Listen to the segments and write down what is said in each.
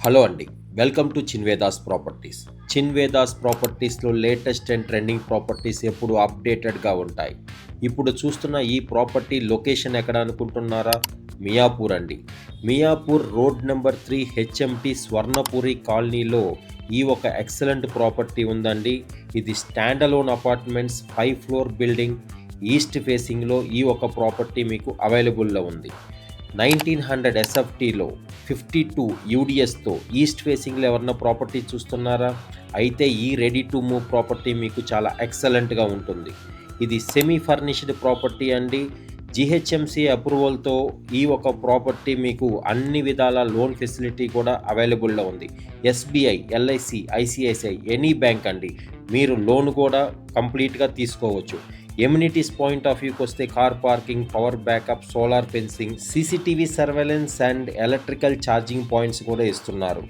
Hello అండి, welcome to Chinvedas properties. చిన్వేదాస్ ప్రాపర్టీస్లో లేటెస్ట్ అండ్ ట్రెండింగ్ ప్రాపర్టీస్ ఎప్పుడు అప్డేటెడ్గా ఉంటాయి. ఇప్పుడు చూస్తున్న ఈ ప్రాపర్టీ లొకేషన్ ఎక్కడ అనుకుంటున్నారా? మియాపూర్ అండి. Miyapur road number 3 HMT Swarnapuri కాలనీలో ఈ ఒక ఎక్సలెంట్ ప్రాపర్టీ ఉందండి. ఇది standalone apartments 5 floor building east ఫేసింగ్లో ఈ ఒక ప్రాపర్టీ మీకు అవైలబుల్లో ఉంది. 1900 ఎస్ఎఫ్టీలో 52 యూడిఎస్తో ఈస్ట్ ఫేసింగ్లో ఎవరన్నా ప్రాపర్టీ చూస్తున్నారా? అయితే ఈ రెడీ టు మూవ్ ప్రాపర్టీ మీకు చాలా ఎక్సలెంట్గా ఉంటుంది. ఇది సెమీ ఫర్నిష్డ్ ప్రాపర్టీ అండి. జిహెచ్ఎంసి అప్రూవల్తో ఈ ఒక ప్రాపర్టీ మీకు అన్ని విధాల లోన్ ఫెసిలిటీ కూడా అవైలబుల్లో ఉంది. SBI, LIC, ICICI any bank అండి, మీరు లోన్ కూడా కంప్లీట్గా తీసుకోవచ్చు. ఎమ్యూనిటీస్ పాయింట్ ఆఫ్ వ్యూకి వస్తే car parking, power backup, solar fencing, CCTV surveillance and electrical charging points కూడా ఇస్తున్నారు.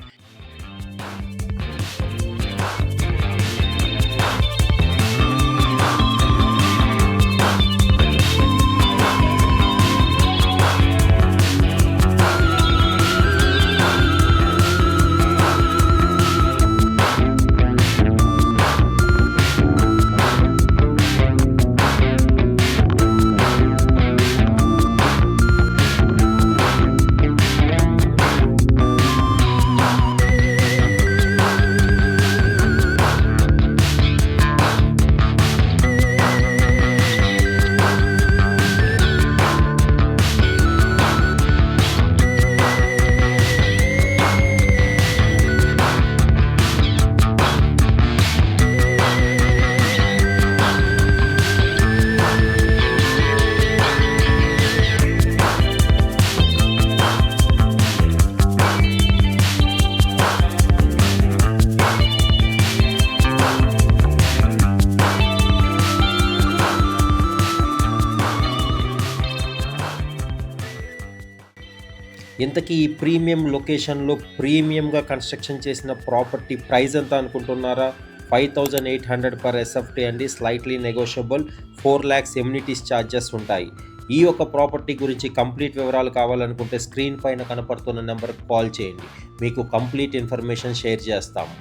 ఇంతకీ ఈ ప్రీమియం లొకేషన్లో ప్రీమియంగా కన్స్ట్రక్షన్ చేసిన ప్రాపర్టీ ప్రైస్ ఎంత అనుకుంటున్నారా? 5800 పర్ ఎస్ఎఫ్టీ అండి. Slightly negotiable. 4 lakhs amenities charges ఉంటాయి. ఈ యొక్క ప్రాపర్టీ గురించి కంప్లీట్ వివరాలు కావాలనుకుంటే స్క్రీన్ పైన కనపడుతున్న నెంబర్కి కాల్ చేయండి, మీకు కంప్లీట్ ఇన్ఫర్మేషన్ షేర్ చేస్తాము.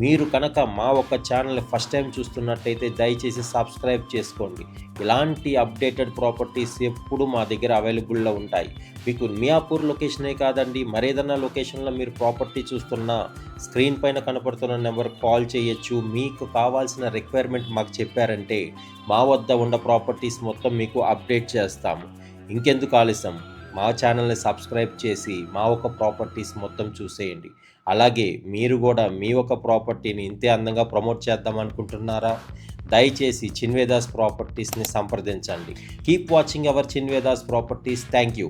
మీరు కనుక మా ఒక ఛానల్ ఫస్ట్ టైం చూస్తున్నట్టయితే దయచేసి సబ్స్క్రైబ్ చేసుకోండి. ఇలాంటి అప్డేటెడ్ ప్రాపర్టీస్ ఎప్పుడు మా దగ్గర అవైలబుల్లో ఉంటాయి. మీకు మియాపూర్ లొకేషనే కాదండి, మరేదన్నా లొకేషన్లో మీరు ప్రాపర్టీ చూస్తున్నా స్క్రీన్ పైన కనపడుతున్న నెంబర్కి కాల్ చేయొచ్చు. మీకు కావాల్సిన రిక్వైర్మెంట్ మాకు చెప్పారంటే మా వద్ద ఉన్న ప్రాపర్టీస్ మొత్తం మీకు అప్డేట్ చేస్తాము. ఇంకెందుకు ఆలస్యం, మా ఛానల్ని సబ్స్క్రైబ్ చేసి మా ఒక ప్రాపర్టీస్ మొత్తం చూసేయండి. అలాగే మీరు కూడా మీ ఒక ప్రాపర్టీని ఇంతే అందంగా ప్రమోట్ చేద్దాం అనుకుంటున్నారా? దయచేసి చిన్వేదాస్ ప్రాపర్టీస్ని సంప్రదించండి. Keep watching our Chinvedas properties. Thank you.